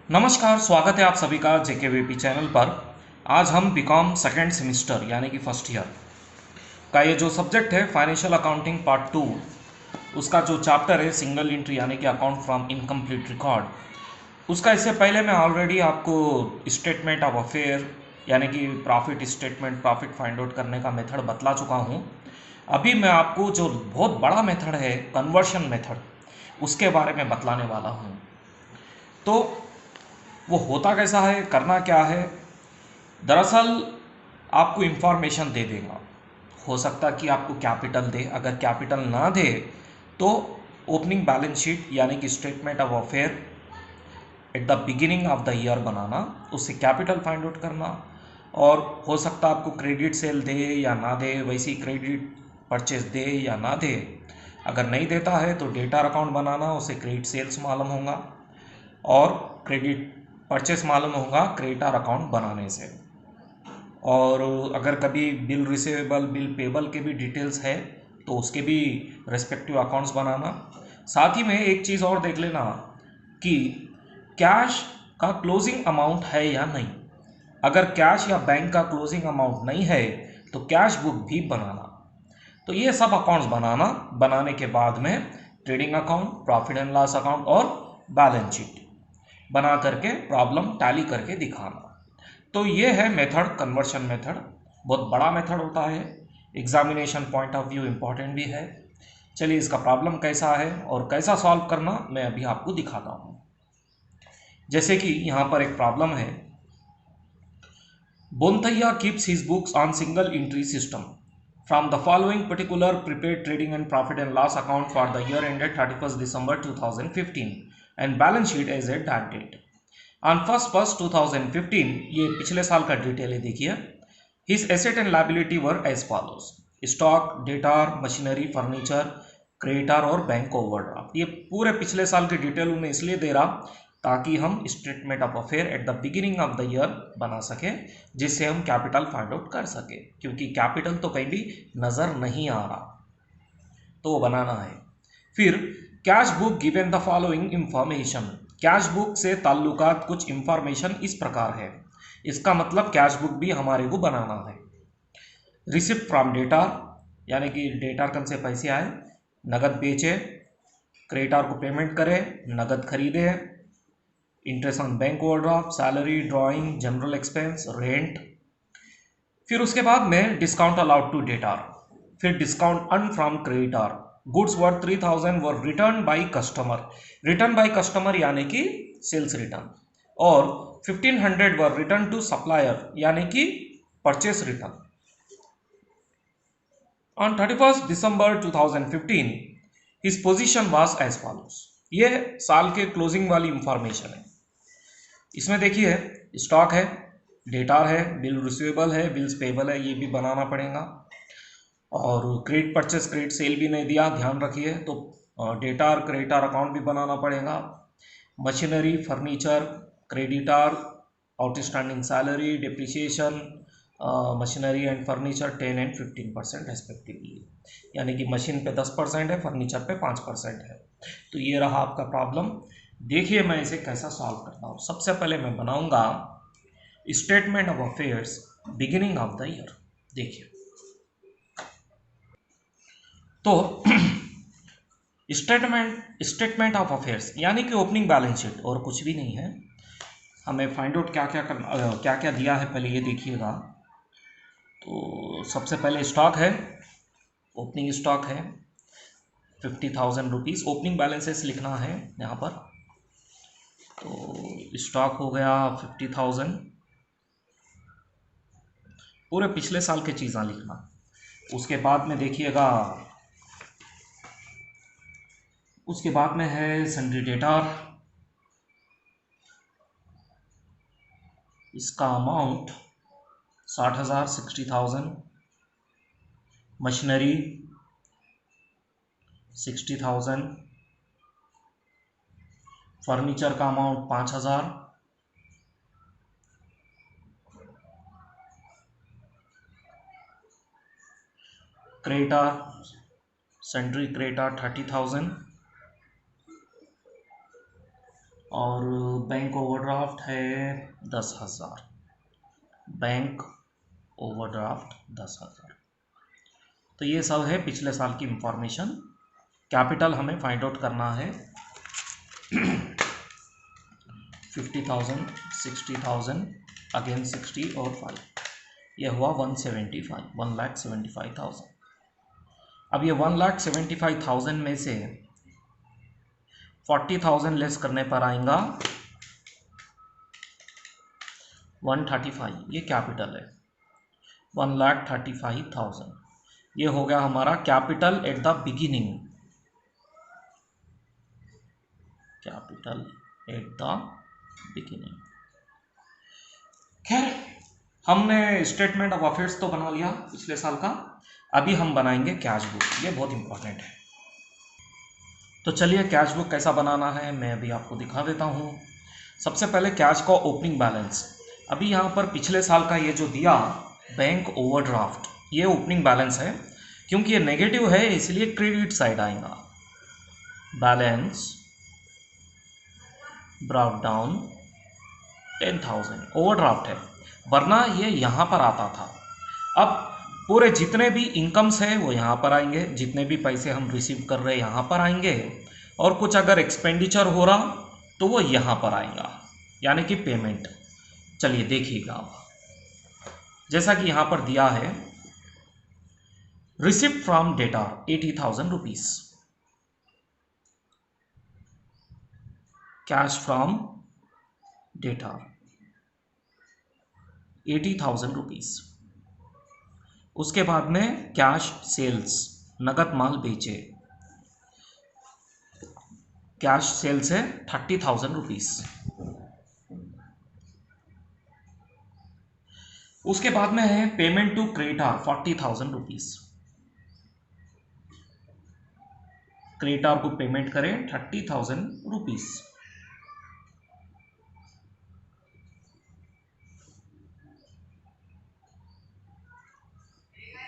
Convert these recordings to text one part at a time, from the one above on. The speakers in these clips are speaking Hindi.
नमस्कार, स्वागत है आप सभी का जेकेवीपी चैनल पर। आज हम बीकॉम सेकेंड सेमिस्टर यानी कि फर्स्ट ईयर का ये जो सब्जेक्ट है फाइनेंशियल अकाउंटिंग पार्ट 2, उसका जो चैप्टर है सिंगल एंट्री यानी कि अकाउंट फ्रॉम इनकम्प्लीट रिकॉर्ड, उसका इससे पहले मैं ऑलरेडी आपको स्टेटमेंट ऑफ अफेयर यानी कि profit statement, profit find out करने का मेथड बतला चुका हूँ। अभी मैं आपको जो बहुत बड़ा मेथड है कन्वर्शन मेथड, उसके बारे में बतलाने वाला हूँ। तो वो होता कैसा है, करना क्या है। दरअसल आपको इंफॉर्मेशन दे देगा। हो सकता कि आपको कैपिटल दे, अगर कैपिटल ना दे तो ओपनिंग बैलेंस शीट यानी कि statement of affair at the beginning of the year बनाना, उससे कैपिटल फाइंड आउट करना। और हो सकता आपको क्रेडिट सेल दे या ना दे, वैसी क्रेडिट परचेज दे या ना दे। अगर नहीं देता है तो डेटा अकाउंट बनाना, उससे क्रेडिट सेल्स मालूम होगा और क्रेडिट परचेस मालूम होगा क्रेडिटर अकाउंट बनाने से। और अगर कभी बिल रिसीवेबल, बिल पेबल के भी डिटेल्स है तो उसके भी रेस्पेक्टिव अकाउंट्स बनाना। साथ ही में एक चीज़ और देख लेना कि कैश का क्लोजिंग अमाउंट है या नहीं। अगर कैश या बैंक का क्लोजिंग अमाउंट नहीं है तो कैश बुक भी बनाना। तो ये सब अकाउंट्स बनाने के बाद में trading account, profit and loss account और बैलेंस शीट बना करके प्रॉब्लम टैली करके दिखाना। तो ये है मेथड, कन्वर्शन मेथड। बहुत बड़ा मेथड होता है, examination point of view important भी है। चलिए इसका प्रॉब्लम कैसा है और कैसा सॉल्व करना मैं अभी आपको दिखाता हूँ। जैसे कि यहाँ पर एक प्रॉब्लम है, Bonthaiah keeps his books on single entry system from the following particular prepared trading and profit and loss account for the year ended 31 December 2015 and balance sheet as at that date. On 1 ये पिछले साल का डिटेल है, देखिए। His asset and liability were as follows: stock, debtor, machinery, furniture, creditor और बैंक ओवरड्राफ्ट। ये पूरे पिछले साल की डिटेल उन्हें इसलिए दे रहा ताकि हम statement of affair at the beginning of the year बना सके, जिससे हम कैपिटल फाइंड आउट कर सके, क्योंकि कैपिटल तो कहीं भी नज़र नहीं आ रहा, तो वो बनाना है। फिर cash book given the following information, cash book से ताल्लुकात कुछ इंफॉर्मेशन इस प्रकार है। इसका मतलब कैश बुक भी हमारे को बनाना है। रिसिप्ट फ्रॉम डेटार यानी कि डेटार कन से पैसे आए, नगद बेचे, क्रेडिटर को पेमेंट करे, नगद खरीदे, interest on bank overdraft, salary, drawing, general expense, rent. फिर उसके बाद में डिस्काउंट अलाउड टू डेटार, फिर discount earn from creditor, goods worth 3000 were return by customer, return by customer यानी कि सेल्स रिटर्न, और 1500 वर रिटर्न टू सप्लायर यानी कि purchase return. On 31 December 2015 his position was as follows. ये साल के क्लोजिंग वाली इंफॉर्मेशन है। इसमें देखिए स्टॉक है, डेटार है, बिल रिसीवेबल है, बिल्स पेबल है, ये भी बनाना पड़ेगा। और क्रेडिट परचेस, क्रेडिट सेल भी नहीं दिया, ध्यान रखिए। तो डेटार, क्रेडिटर अकाउंट भी बनाना पड़ेगा। Machinery, furniture, creditor, outstanding salary, depreciation, machinery and furniture 10 and 15% respectively, यानी कि मशीन पे 10% है, फर्नीचर पे 5% है। तो ये रहा आपका प्रॉब्लम। देखिए मैं इसे कैसा सॉल्व करता हूँ। सबसे पहले मैं बनाऊंगा statement of affairs beginning of the year. देखिए तो स्टेटमेंट ऑफ अफेयर्स यानी कि ओपनिंग बैलेंस शीट, और कुछ भी नहीं है। हमें फाइंड आउट क्या क्या करना, क्या क्या दिया है पहले ये देखिएगा। तो सबसे पहले स्टॉक है, ओपनिंग स्टॉक है 50,000 रुपीज़, ओपनिंग बैलेंसेस लिखना है यहाँ पर। तो स्टॉक हो गया 50,000, पूरे पिछले साल की चीज़ें लिखना। उसके बाद में देखिएगा, उसके बाद में है सन्ड्री डेटार, इसका अमाउंट 60,000, 60,000। मशीनरी 60,000, फर्नीचर का अमाउंट 5,000, क्रेडिटर, सन्ड्री क्रेडिटर 30,000, और बैंक ओवरड्राफ्ट है 10,000, बैंक ओवरड्राफ्ट 10,000। तो ये सब है पिछले साल की इंफॉर्मेशन। कैपिटल हमें फाइंड आउट करना है 50,000, 60,000, अगेन 60 और 5, ये हुआ 175, 1,75,000। अब ये 1,75,000 में से 40,000 लेस करने पर आएगा 135, ये कैपिटल है 1,35,000। ये हो गया हमारा capital eight the beginning, capital eight the beginning. खैर, हमने स्टेटमेंट ऑफ अफेयर्स तो बना लिया पिछले साल का, अभी हम बनाएंगे कैश बुक, ये बहुत इंपॉर्टेंट है। तो चलिए कैश बुक कैसा बनाना है मैं अभी आपको दिखा देता हूँ। सबसे पहले कैश का ओपनिंग बैलेंस, अभी यहाँ पर पिछले साल का ये जो दिया बैंक ओवरड्राफ्ट, ये ओपनिंग बैलेंस है, क्योंकि ये नेगेटिव है इसलिए क्रेडिट साइड आएगा। बैलेंस ब्रॉट डाउन 10,000, ओवरड्राफ्ट है, वरना ये यहाँ पर आता था। अब पूरे जितने भी इनकम्स हैं वो यहाँ पर आएंगे, जितने भी पैसे हम रिसीव कर रहे हैं यहाँ पर आएंगे, और कुछ अगर एक्सपेंडिचर हो रहा तो वो यहाँ पर आएगा, यानी कि पेमेंट। चलिए देखिएगा आप, जैसा कि यहाँ पर दिया है receipt from debtor 80,000 rupees, cash from debtor 80,000 rupees. उसके बाद में कैश सेल्स, नगद माल बेचे, कैश सेल्स है 30,000 रुपीज। उसके बाद में है payment to creditor 40,000 rupees, creditor को पेमेंट करें 30,000 रुपीज।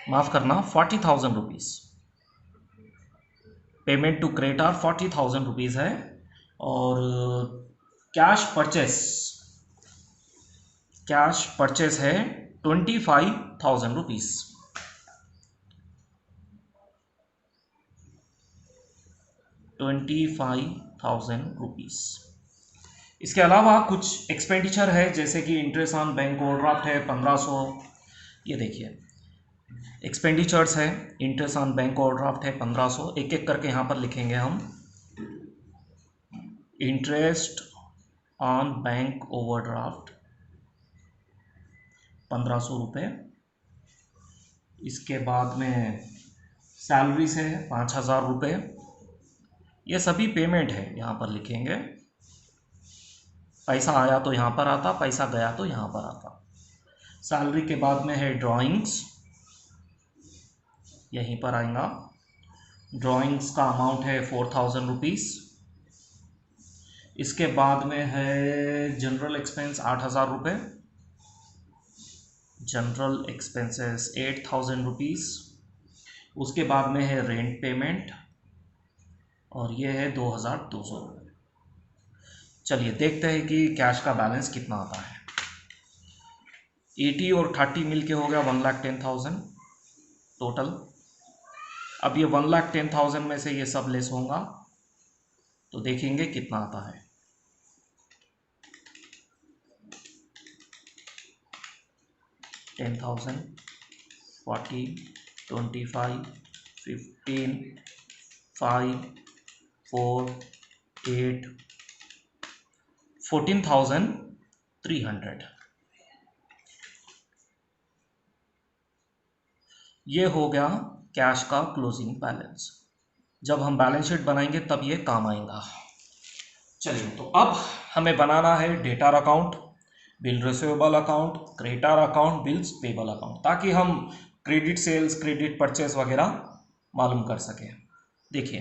माफ करना 40,000 rupees, payment to creditor 40,000 rupees है। और कैश परचेस है 25,000 रुपीज, 25,000 रुपीज। इसके अलावा कुछ एक्सपेंडिचर है, जैसे कि इंटरेस्ट ऑन बैंक ओवरड्राफ्ट है 1,500, ये देखिए एक्सपेंडिचर्स है, इंटरेस्ट ऑन बैंक ओवरड्राफ्ट है 1,500, एक एक करके यहाँ पर लिखेंगे हम। इंटरेस्ट ऑन बैंक ओवरड्राफ्ट 1,500 रुपये। इसके बाद में सैलरी से 5,000 रुपये, ये सभी पेमेंट है, यहाँ पर लिखेंगे। पैसा आया तो यहाँ पर आता, पैसा गया तो यहाँ पर आता। सैलरी के बाद में है ड्राइंग्स, यहीं पर आएगा। ड्राइंग्स का अमाउंट है 4,000 रुपीज़। इसके बाद में है जनरल एक्सपेंस 8,000 रुपये, जनरल एक्सपेंसेस 8,000 रुपीज़। उसके बाद में है रेंट पेमेंट, और ये है 2,200 रुपये। चलिए देखते हैं कि कैश का बैलेंस कितना आता है। 80 और 30 मिल के हो गया 1,10,000 टोटल। अब ये 1,10,000 में से ये सब लेस होगा तो देखेंगे कितना आता है। 10,000, 40, 25, 15, 5, 4, 8, 14,300। ये हो गया कैश का क्लोजिंग बैलेंस। जब हम बैलेंस शीट बनाएंगे तब ये काम आएगा। चलिए, तो अब हमें बनाना है debtor account, bill receivable account, creditor account, bills payable account, ताकि हम क्रेडिट सेल्स, क्रेडिट परचेस वगैरह मालूम कर सकें। देखिए,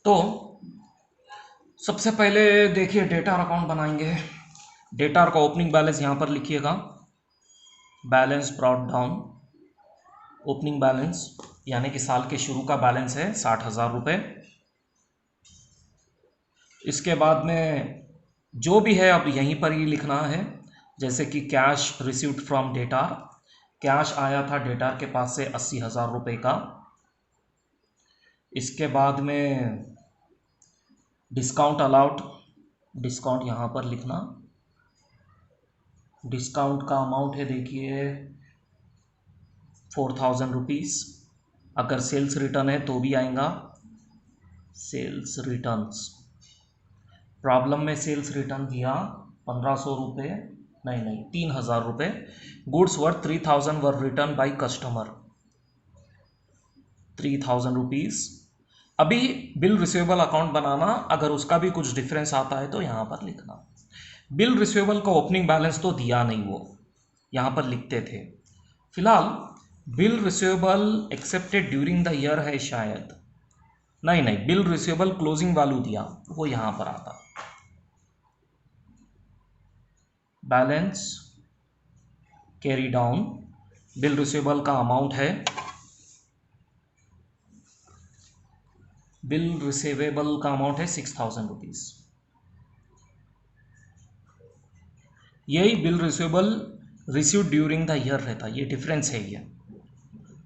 तो सबसे पहले देखिए डेटर अकाउंट बनाएंगे। डेटर का ओपनिंग बैलेंस यहाँ पर लिखिएगा, balance brought down, opening balance यानी कि साल के शुरू का बैलेंस है 60,000 रुपये। इसके बाद में जो भी है अब यहीं पर ही लिखना है, जैसे कि कैश रिसीव्ड फ्रॉम डेटार, कैश आया था डेटार के पास से 80,000 रुपये का। इसके बाद में डिस्काउंट अलाउड, डिस्काउंट यहाँ पर लिखना। डिस्काउंट का अमाउंट है देखिए 4,000 रुपीज़। अगर सेल्स रिटर्न है तो भी आएगा सेल्स रिटर्न्स। प्रॉब्लम में सेल्स रिटर्न दिया 1,500 रुपये, नहीं 3,000 रुपये। Goods worth 3,000 were return by customer, 3,000 rupees. अभी बिल रिसीवेबल अकाउंट बनाना, अगर उसका भी कुछ डिफरेंस आता है तो यहाँ पर लिखना। बिल रिसीवेबल का ओपनिंग बैलेंस तो दिया नहीं, वो यहाँ पर लिखते थे। फिलहाल bill receivable accepted during the year है शायद, नहीं बिल रिसीवेबल क्लोजिंग वैल्यू दिया, वो यहाँ पर आता। Balance carry down, bill receivable का अमाउंट है, बिल रिसीवेबल का अमाउंट है 6,000 रुपीज़। यही bill receivable received during the year रहता, ये डिफरेंस है ये।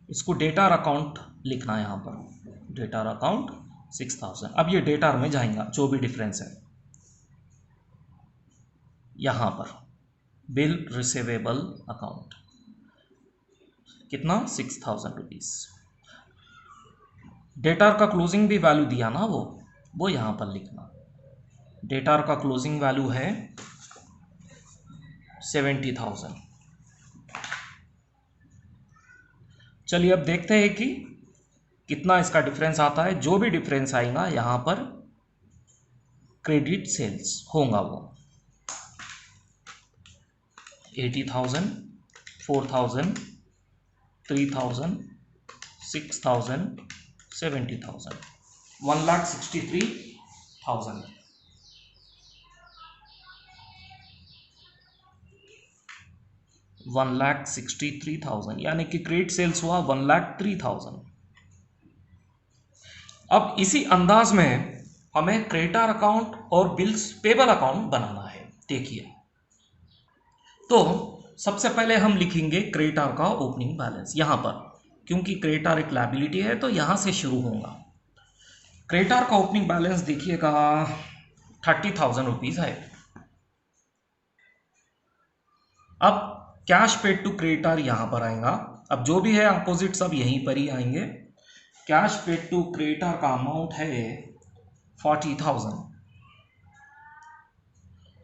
इसको डेटार अकाउंट लिखना है यहाँ पर, डेटार अकाउंट 6,000। अब ये डेटार में जाएगा जो भी डिफरेंस है। यहाँ पर बिल रिसीवेबल अकाउंट कितना 6,000 रुपीज़। डेटार का क्लोजिंग भी वैल्यू दिया ना, वो यहाँ पर लिखना। डेटार का क्लोजिंग वैल्यू है 70,000। चलिए अब देखते हैं कि कितना इसका डिफरेंस आता है। जो भी डिफरेंस आएगा यहाँ पर क्रेडिट सेल्स होगा, वो 80,000, 4,000, 3,000, 6,000, 70,000, 1,63,000। $1,63,000 यानी कि क्रेडिट सेल्स हुआ 1,03,000। अब इसी अंदाज में हमें क्रेडिटर अकाउंट और बिल्स पेबल अकाउंट बनाना है। देखिए, तो सबसे पहले हम लिखेंगे क्रेडिटर का ओपनिंग बैलेंस यहां पर, क्योंकि क्रेडिटर एक लायबिलिटी है तो यहां से शुरू होगा। क्रेडिटर का ओपनिंग बैलेंस देखिएगा 30,000 रुपीज है। अब कैश पेड टू क्रेडिटर यहां पर आएगा। अब जो भी है अपोजिट सब यहीं पर ही आएंगे। कैश पेड टू क्रेडिटर का अमाउंट है 40,000।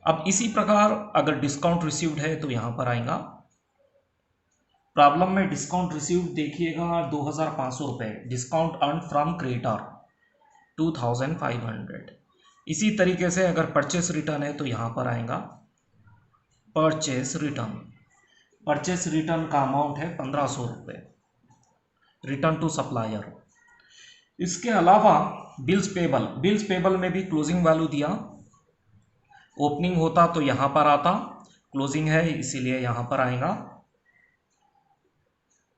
अब इसी प्रकार अगर डिस्काउंट रिसीव्ड है तो यहां पर आएगा। प्रॉब्लम में डिस्काउंट रिसीव्ड देखिएगा 2,500 रुपये, डिस्काउंट अर्न फ्रॉम क्रेडिटर 2,500। इसी तरीके से अगर परचेस रिटर्न है तो यहां पर आएगा परचेस रिटर्न। परचेस रिटर्न का अमाउंट है 1,500 रुपये, रिटर्न टू सप्लायर। इसके अलावा बिल्स पेबल, बिल्स पेबल में भी क्लोजिंग वैल्यू दिया। ओपनिंग होता तो यहां पर आता, क्लोजिंग है इसीलिए यहां पर आएगा।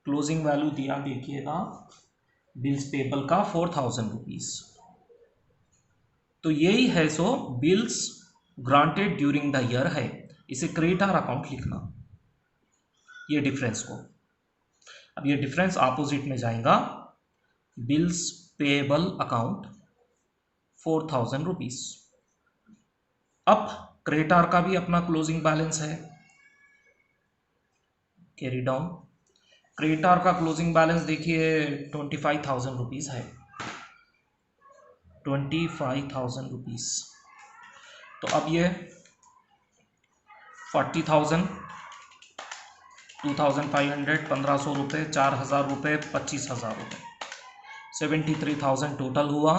क्लोजिंग वैल्यू दिया देखिएगा बिल्स पेबल का 4,000 रुपीज। तो यही है so bills granted during the year है, इसे क्रेडिटर अकाउंट लिखना, ये डिफरेंस को। अब ये डिफरेंस अपोजिट में जाएगा, बिल्स पेबल अकाउंट 4,000 रुपीज। अब क्रेडिटर का भी अपना क्लोजिंग बैलेंस है, कैरी डाउन। क्रेडिटर का क्लोजिंग बैलेंस देखिए 25,000 रुपीज है, 25,000 रुपीज। तो अब ये 40,000, 2,500, 1,500 रुपये, 4,000 रुपये, 25,000 रुपये, 73,000 टोटल हुआ।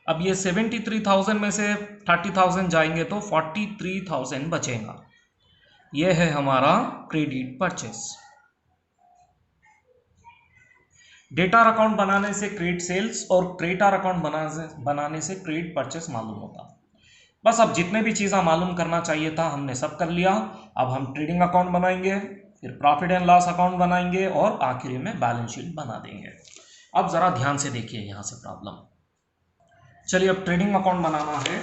अब ये 73,000 में से 30,000 जाएंगे तो 43,000 बचेगा। यह है हमारा क्रेडिट परचेस। डेटार अकाउंट बनाने से क्रेडिट सेल्स और क्रेडिटर अकाउंट बनाने से क्रेडिट परचेस मालूम होता। बस अब जितने भी चीज़ें मालूम करना चाहिए था हमने सब कर लिया। अब हम ट्रेडिंग अकाउंट बनाएंगे, फिर प्रॉफिट एंड लॉस अकाउंट बनाएंगे और आखिरी में बैलेंस शीट बना देंगे। अब ज़रा ध्यान से देखिए यहाँ से प्रॉब्लम। चलिए अब ट्रेडिंग अकाउंट बनाना है।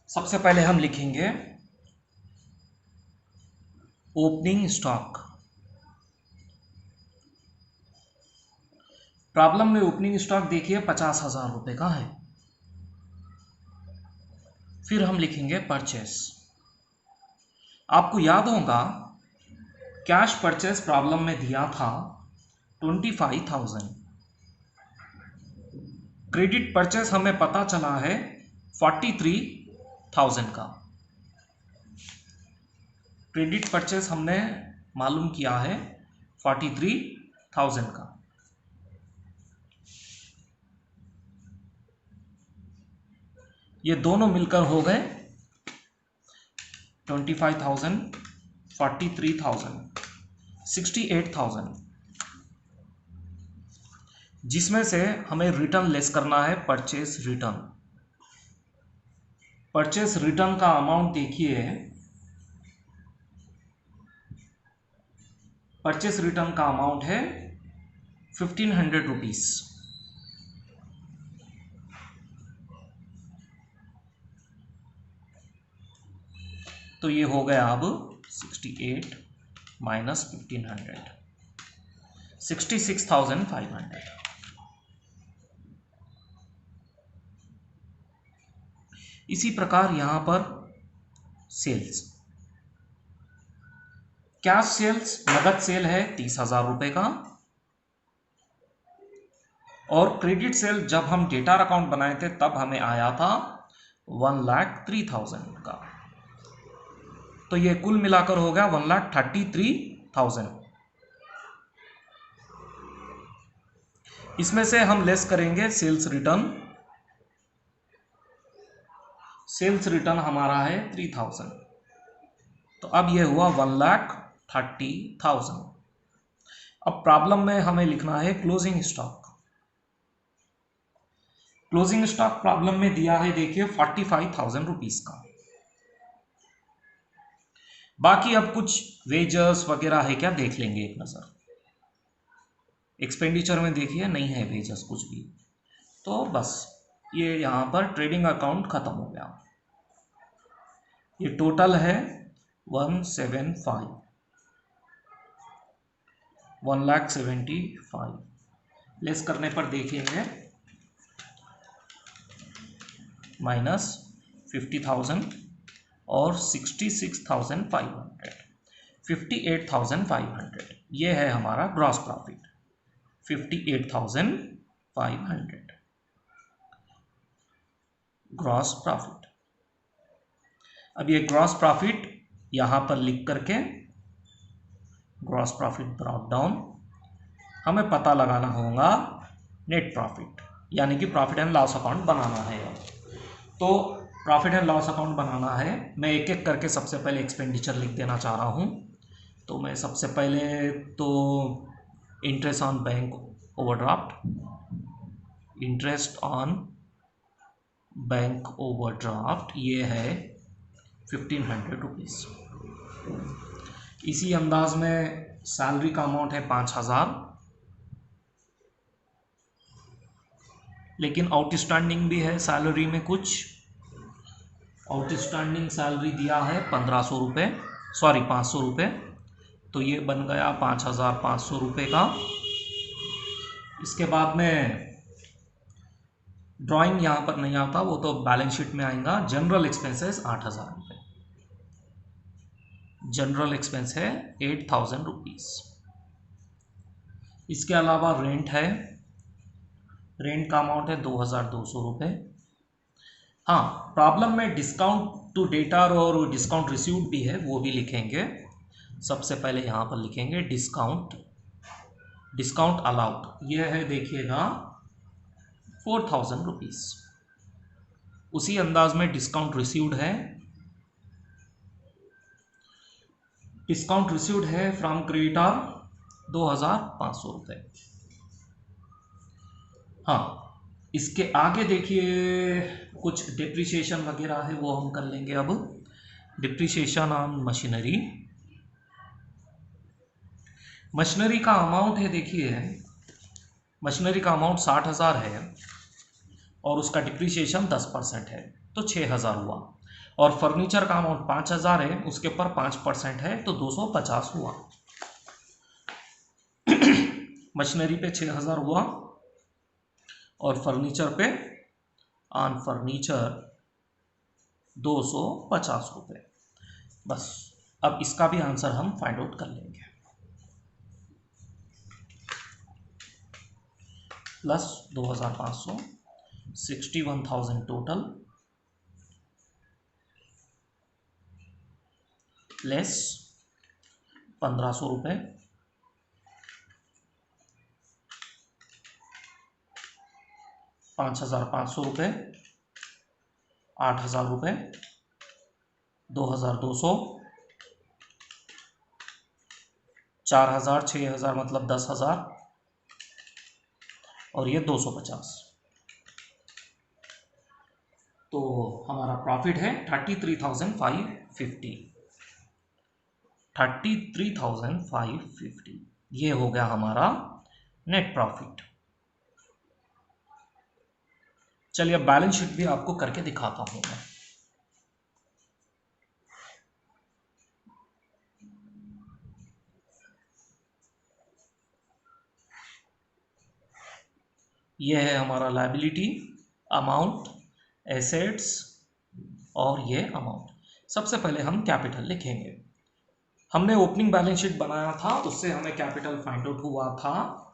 सबसे पहले हम लिखेंगे ओपनिंग स्टॉक। प्रॉब्लम में ओपनिंग स्टॉक देखिए 50,000 रुपये का है। फिर हम लिखेंगे परचेस। आपको याद होगा कैश परचेस प्रॉब्लम में दिया था 25,000। क्रेडिट परचेस हमें पता चला है 43,000 का। क्रेडिट परचेस हमने मालूम किया है 43,000 का। ये दोनों मिलकर हो गए 25,000, 43,000, 68,000, जिसमें से हमें रिटर्न लेस करना है परचेस रिटर्न। परचेस रिटर्न का अमाउंट देखिए, परचेस रिटर्न का अमाउंट है 1,500 रुपीज। तो ये हो गया अब 68 माइनस 1,500, 66,500। इसी प्रकार यहां पर सेल्स, कैश सेल्स नगद सेल है 30,000 रुपए का, और क्रेडिट सेल जब हम डेटा अकाउंट बनाए थे तब हमें आया था 1,03,000 का। तो ये कुल मिलाकर हो गया 1,33,000। इसमें से हम लेस करेंगे सेल्स रिटर्न। सेल्स रिटर्न हमारा है 3,000। तो अब ये हुआ 1,30,000। अब प्रॉब्लम में हमें लिखना है closing stock. Closing stock problem में दिया है देखिए 45,000 रुपीज का। बाकी अब कुछ वेजर्स वगैरह है क्या देख लेंगे एक नजर। एक्सपेंडिचर में देखिए नहीं है वेजर्स कुछ भी, तो बस ये यहां पर ट्रेडिंग अकाउंट खत्म हो गया। ये टोटल है 1,75,000। लेस करने पर देखेंगे माइनस 50,000 और 66,500, 58,500। ये है हमारा ग्रॉस प्रॉफिट 58,500 ग्रॉस प्रॉफिट। अब ये ग्रॉस प्रॉफिट यहां पर लिख करके ग्रॉस प्रॉफिट ब्रॉट डाउन हमें पता लगाना होगा नेट प्रॉफिट, यानी कि प्रॉफिट एंड लॉस अकाउंट बनाना है। तो प्रॉफिट एंड लॉस अकाउंट बनाना है। मैं एक एक करके सबसे पहले एक्सपेंडिचर लिख देना चाह रहा हूं। तो मैं सबसे पहले तो interest on bank overdraft, interest on bank overdraft ये है 1,500 रुपीज। इसी अंदाज में सैलरी का अमाउंट है 5,000, लेकिन आउटस्टैंडिंग भी है सैलरी में कुछ। आउटस्टैंडिंग सैलरी दिया है 1,500 रुपये, सॉरी 500 रुपये। तो ये बन गया 5,500 रुपये का। इसके बाद में ड्राइंग यहाँ पर नहीं आता, वो तो बैलेंस शीट में आएगा। जनरल एक्सपेंसेस 8,000 रुपये, जनरल एक्सपेंस है 8,000 रुपीज। इसके अलावा रेंट है, रेंट का अमाउंट है 2,200 रुपये। हाँ, प्रॉब्लम में डिस्काउंट टू डेटर और डिस्काउंट रिसीव्ड भी है, वो भी लिखेंगे। सबसे पहले यहाँ पर लिखेंगे डिस्काउंट, डिस्काउंट अलाउड ये है देखिएगा 4,000 रुपीज। उसी अंदाज में डिस्काउंट रिसीव्ड है, डिस्काउंट रिसीव्ड है फ्रॉम क्रेडिटर 2,500 रुपये। हाँ, इसके आगे देखिए कुछ डिप्रिसिएशन वगैरह है, वो हम कर लेंगे। अब डिप्रिसिएशन ऑन मशीनरी, मशीनरी का अमाउंट है देखिए, मशीनरी का अमाउंट 60,000 है और उसका डिप्रिसिएशन 10% है तो 6,000 हुआ। और फर्नीचर का अमाउंट 5,000 है, उसके ऊपर 5% है तो 250 हुआ। मशीनरी पे 6,000 हुआ और फर्नीचर पे ऑन फर्नीचर 250 रुपये। बस अब इसका भी आंसर हम फाइंड आउट कर लेंगे। प्लस 2,500, 61,000 टोटल, लेस 1,500 रुपये, 5,500 रुपये, 8,000 रुपये, 2,200, 4,000, 6,000 मतलब 10,000 और ये 250। तो हमारा प्रॉफिट है 33,550। 33,550 ये हो गया हमारा नेट प्रॉफिट। चलिए अब बैलेंस शीट भी आपको करके दिखाता हूं मैं। ये है हमारा लायबिलिटी, अमाउंट, एसेट्स और ये अमाउंट। सबसे पहले हम कैपिटल लिखेंगे। हमने ओपनिंग बैलेंस शीट बनाया था, उससे हमें कैपिटल फाइंड आउट हुआ था,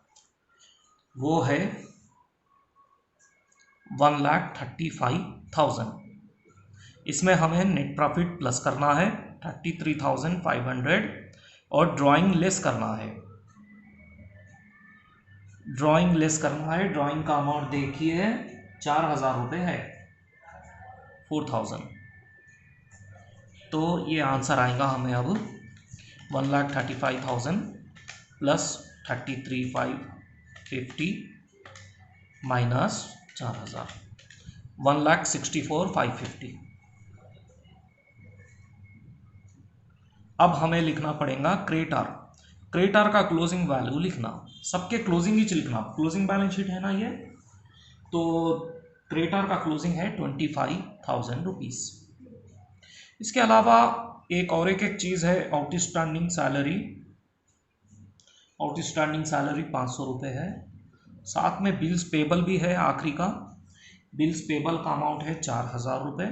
वो है 1,35,000। इसमें हमें नेट प्रॉफिट प्लस करना है 33,500 और ड्राइंग लेस करना है। ड्राइंग का अमाउंट देखिए 4,000 रुपये है, 4,000। तो ये आंसर आएगा हमें अब 1,35,000 प्लस 33,550 माइनस 4,000, 1,64,550। अब हमें लिखना पड़ेगा क्रेडिटर का क्लोजिंग वैल्यू लिखना, सबके क्लोजिंग ही लिखना। क्लोजिंग बैलेंस शीट है ना ये, तो क्रेडिटर का क्लोजिंग है 25,000 रुपीज़। इसके अलावा एक चीज़ है आउटस्टैंडिंग सैलरी। 500 रुपये है। साथ में बिल्स पेबल भी है आखिरी का। बिल्स पेबल का अमाउंट है 4,000 रुपये।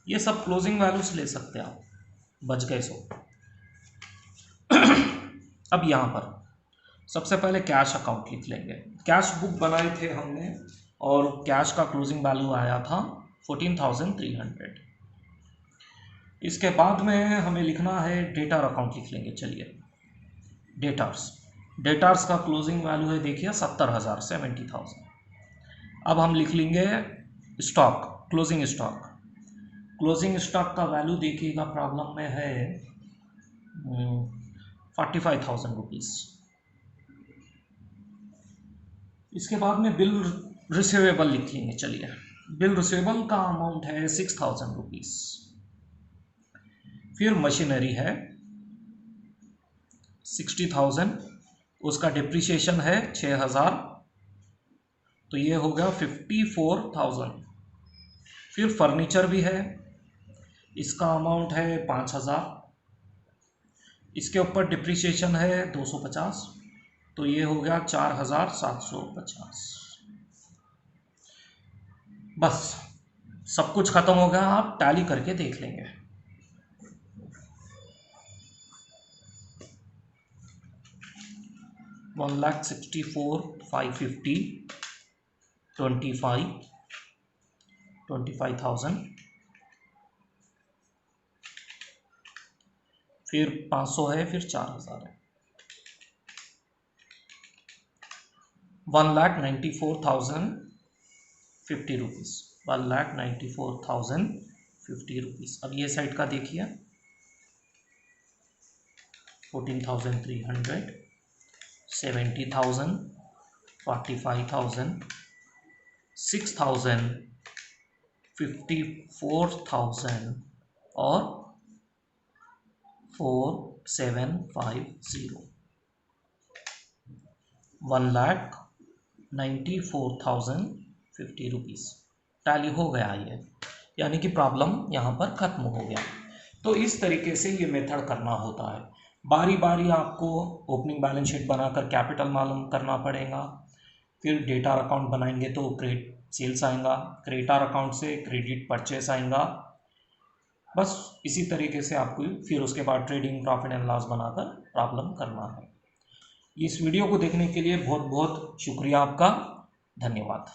ये सब क्लोजिंग वैल्यूज ले सकते हैं आप, बच गए सो। अब यहाँ पर सबसे पहले कैश अकाउंट लिख लेंगे। कैश बुक बनाए थे हमने और कैश का क्लोजिंग वैल्यू आया था 14,300। इसके बाद में हमें लिखना है डेटर अकाउंट लिख लेंगे। चलिए डेटर्स का क्लोजिंग वैल्यू है देखिए 70,000, 70,000। अब हम लिख लेंगे स्टॉक, क्लोजिंग स्टॉक का वैल्यू देखिएगा, प्रॉब्लम में है 45,000 रुपीज़। इसके बाद में बिल रिसीवेबल लिख लेंगे। चलिए बिल रिसीवेबल का अमाउंट है 6,000 रुपीज़। फिर मशीनरी है 60,000, उसका डिप्रिसिएशन है 6,000, तो ये हो गया 54,000। फिर फर्नीचर भी है, इसका अमाउंट है 5,000, इसके ऊपर डिप्रिसिएशन है 250, तो ये हो गया 4,750। बस सब कुछ खत्म हो गया, आप टैली करके देख लेंगे। वन लाख 64,550, 25,000, फिर 500 है, फिर 4,000 है, 1,94,050 रुपीज़, 1,94,050 रुपीज़। अब ये साइड का देखिए 14,300, 70,000, 45,000, 6,000, 54,000 और 4,750, 1,94,000 50 रुपीज़ टैली हो गया ये, यानी कि प्रॉब्लम यहाँ पर ख़त्म हो गया। तो इस तरीके से ये मेथड करना होता है। बारी बारी आपको ओपनिंग बैलेंस शीट बनाकर कैपिटल मालूम करना पड़ेगा, फिर डेटार अकाउंट बनाएंगे तो क्रेडिट सेल्स आएगा, क्रेडिटार अकाउंट से क्रेडिट परचेस आएगा। बस इसी तरीके से आपको फिर उसके बाद ट्रेडिंग प्रॉफिट एंड लॉस बनाकर प्रॉब्लम करना है। इस वीडियो को देखने के लिए बहुत बहुत शुक्रिया आपका, धन्यवाद।